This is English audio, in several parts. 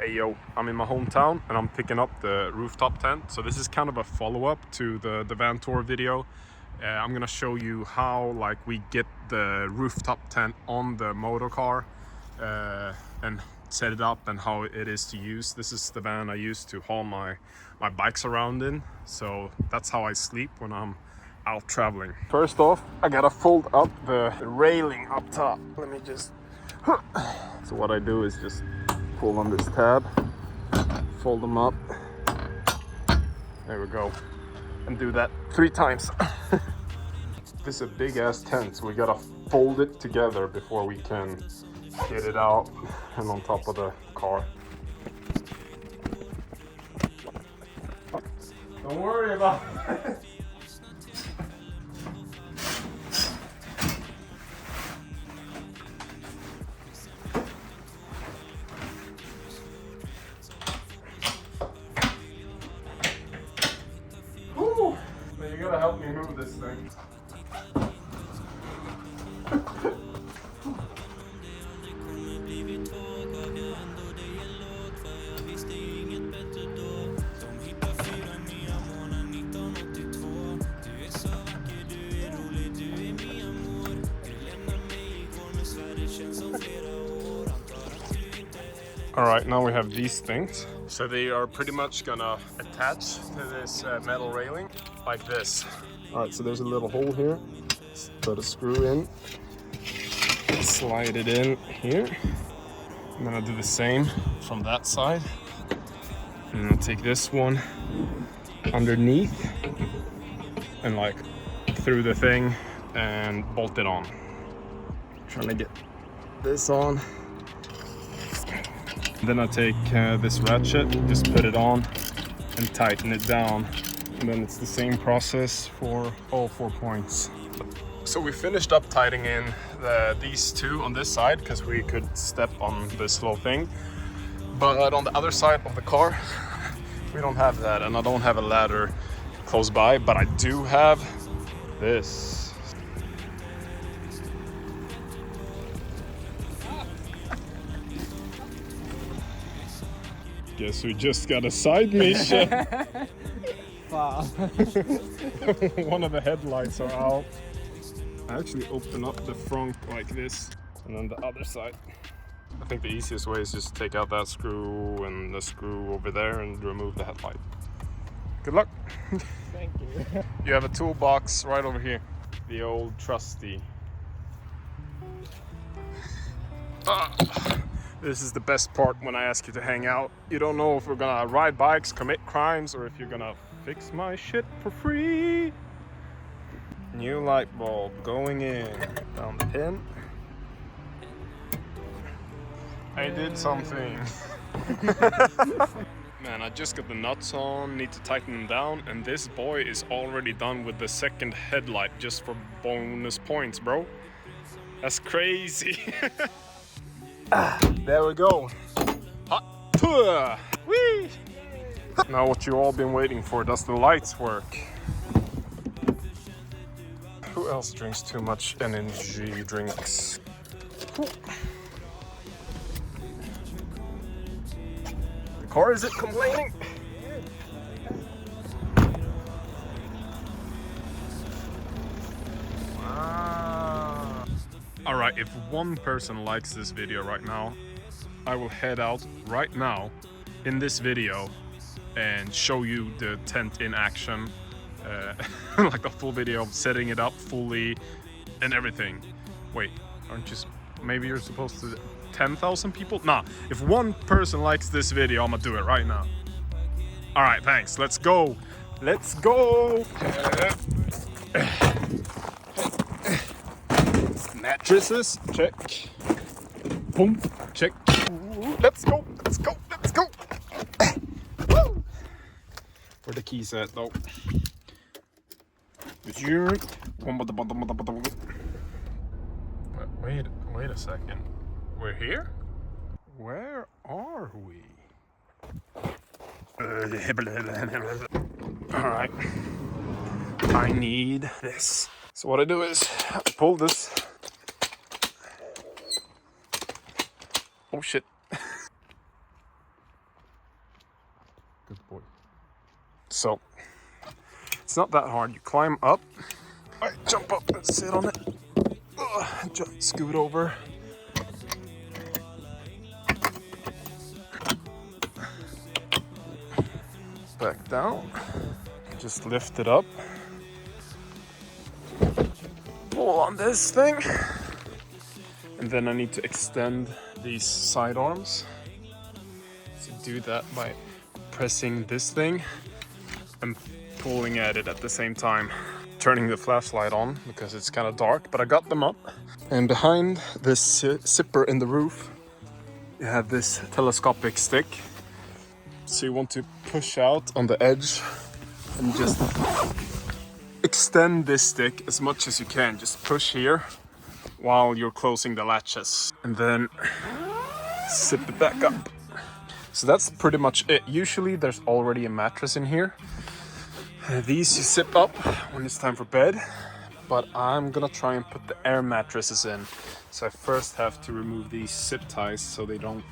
Hey yo, I'm in my hometown and I'm picking up the rooftop tent. So this is kind of a follow-up to the van tour video. I'm gonna show you how like we get the rooftop tent on the motor car and set it up and how it is to use. This is the van I use to haul my bikes around in. So that's how I sleep when I'm out traveling. First off, I gotta fold up the railing up top. Let me just... So what I do is just pull on this tab, fold them up. There we go. And do that 3 times. This is a big ass tent, so we gotta fold it together before we can get it out and on top of the car. Don't worry about it. You gotta help me move this thing. Alright, now we have these things. So they are pretty much gonna attach to this metal railing like this. Alright, so there's a little hole here. Put a screw in. Slide it in here. And then I'll do the same from that side. And I'll take this one underneath and like through the thing and bolt it on. Trying to get this on. Then I take this ratchet, just put it on and tighten it down. And then it's the same process for all 4 points. So we finished up tightening in these two on this side because we could step on this little thing. But on the other side of the car, we don't have that, and I don't have a ladder close by, but I do have this. Guess we just got a side mission. Wow. One of the headlights are out. I actually open up the front like this, and then the other side. I think the easiest way is just take out that screw and the screw over there and remove the headlight. Good luck. Thank you. You have a toolbox right over here. The old trusty. This is the best part when I ask you to hang out. You don't know if we're gonna ride bikes, commit crimes, or if you're gonna fix my shit for free. New light bulb going in. Down the pin. I did something. Man, I just got the nuts on, need to tighten them down, and this boy is already done with the second headlight just for bonus points, bro. That's crazy. There we go. Hot tour. Whee! Now what you all been waiting for, does the lights work? Who else drinks too much energy drinks? Cool. The car isn't complaining. Wow. Alright, if one person likes this video right now, I will head out right now in this video and show you the tent in action. Like a full video of setting it up fully and everything. Wait, aren't you... Maybe you're supposed to... 10,000 people? Nah, if one person likes this video, I'm gonna do it right now. Alright, thanks. Let's go. Let's go. Mattresses, check. Boom, check. Let's go, let's go, let's go. Woo! Where the keys at though? Wait a second. We're here? Where are we? Alright. I need this. So what I do is pull this. Oh shit. Good boy. So, it's not that hard. You climb up. All right, jump up and sit on it. Scoot over. Back down. Just lift it up. Pull on this thing. And then I need to extend these side arms. So do that by pressing this thing and pulling at it at the same time. Turning the flashlight on because it's kind of dark, but I got them up. And behind this zipper in the roof, you have this telescopic stick. So you want to push out on the edge and just extend this stick as much as you can. Just push here while you're closing the latches and then zip it back up. So that's pretty much it. Usually there's already a mattress in here. These you zip up when it's time for bed, but I'm gonna try and put the air mattresses in. So I first have to remove these zip ties so they don't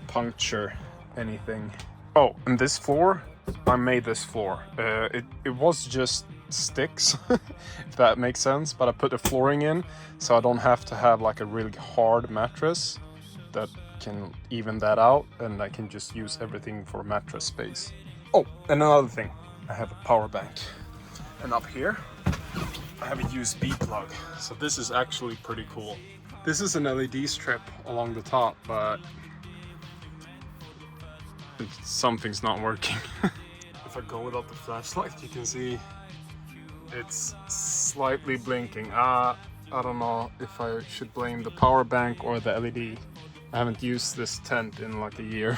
puncture anything. Oh, and this floor, I made this floor. It was just sticks, if that makes sense, but I put the flooring in so I don't have to have like a really hard mattress that can even that out, and I can just use everything for mattress space. Oh, and another thing, I have a power bank, and up here I have a USB plug, so this is actually pretty cool. This is an LED strip along the top, but something's not working. If I go without the flashlight, you can see it's slightly blinking. I don't know if I should blame the power bank or the LED. I haven't used this tent in like a year.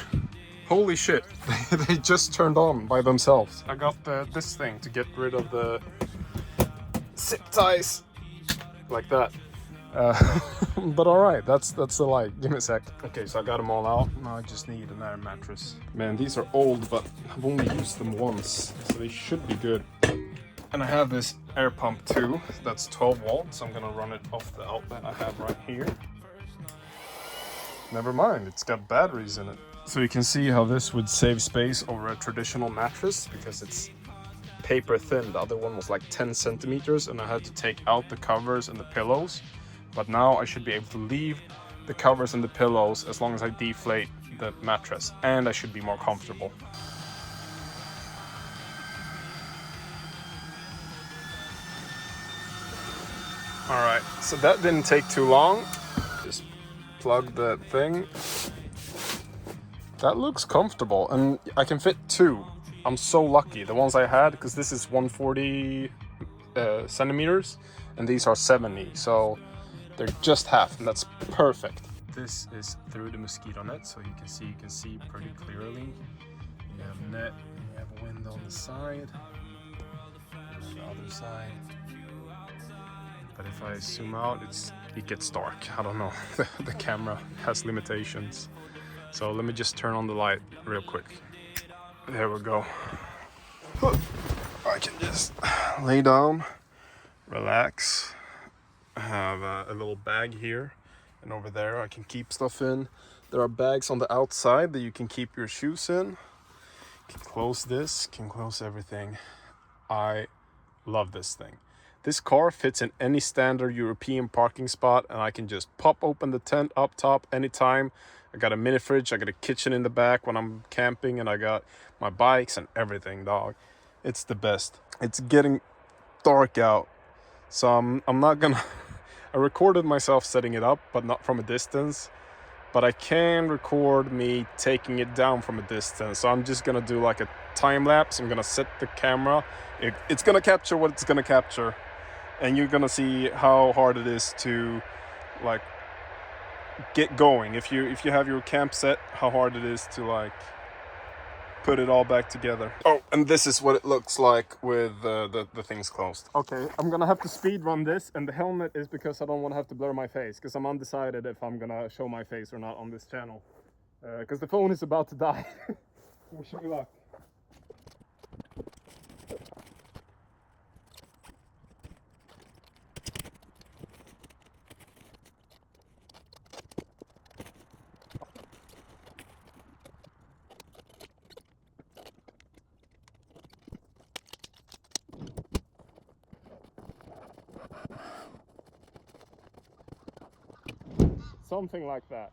Holy shit, they just turned on by themselves. I got this thing to get rid of the zip ties, like that. But alright, that's the light. Give me a sec. Okay, so I got them all out. Now I just need an air mattress. Man, these are old, but I've only used them once, so they should be good. And I have this air pump too. That's 12 volts. I'm gonna run it off the outlet I have right here. Never mind, it's got batteries in it. So you can see how this would save space over a traditional mattress because it's paper thin. The other one was like 10 centimeters and I had to take out the covers and the pillows. But now I should be able to leave the covers and the pillows as long as I deflate the mattress, and I should be more comfortable. All right, so that didn't take too long. Just plug the thing. That looks comfortable, and I can fit two. I'm so lucky. The ones I had, because this is 140 centimeters, and these are 70, so they're just half, and that's perfect. This is through the mosquito net, so you can see pretty clearly. You have net, you have a window on the side, and the other side. But if I zoom out, it gets dark. I don't know. The camera has limitations. So let me just turn on the light real quick. There we go. I can just lay down, relax. I have a little bag here, and over there I can keep stuff in. There are bags on the outside that you can keep your shoes in. You can close this, can close everything. I love this thing. This car fits in any standard European parking spot, and I can just pop open the tent up top anytime. I got a mini fridge, I got a kitchen in the back when I'm camping, and I got my bikes and everything, dog. It's the best. It's getting dark out, so I'm not gonna... I recorded myself setting it up, but not from a distance. But I can record me taking it down from a distance. So I'm just gonna do like a time lapse. I'm gonna set the camera. It's gonna capture what it's gonna capture. And you're gonna see how hard it is to like get going. If you have your camp set, how hard it is to like put it all back together. Oh, and this is what it looks like with the things closed. Okay, I'm gonna have to speed run this, and the helmet is because I don't want to have to blur my face, because I'm undecided if I'm gonna show my face or not on this channel, because the phone is about to die. Wish me luck. something like that.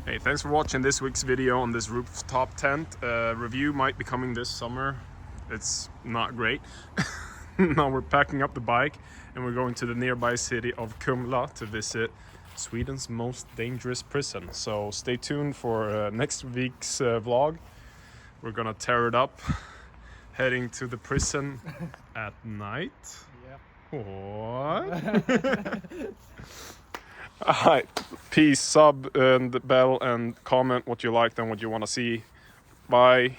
Hey, thanks for watching this week's video on this rooftop tent. Review might be coming this summer. It's not great. Now we're packing up the bike and we're going to the nearby city of Kumla to visit Sweden's most dangerous prison. So stay tuned for next week's vlog. We're gonna tear it up, heading to the prison at night. What? Alright, peace, sub and bell and comment what you liked and what you want to see. Bye.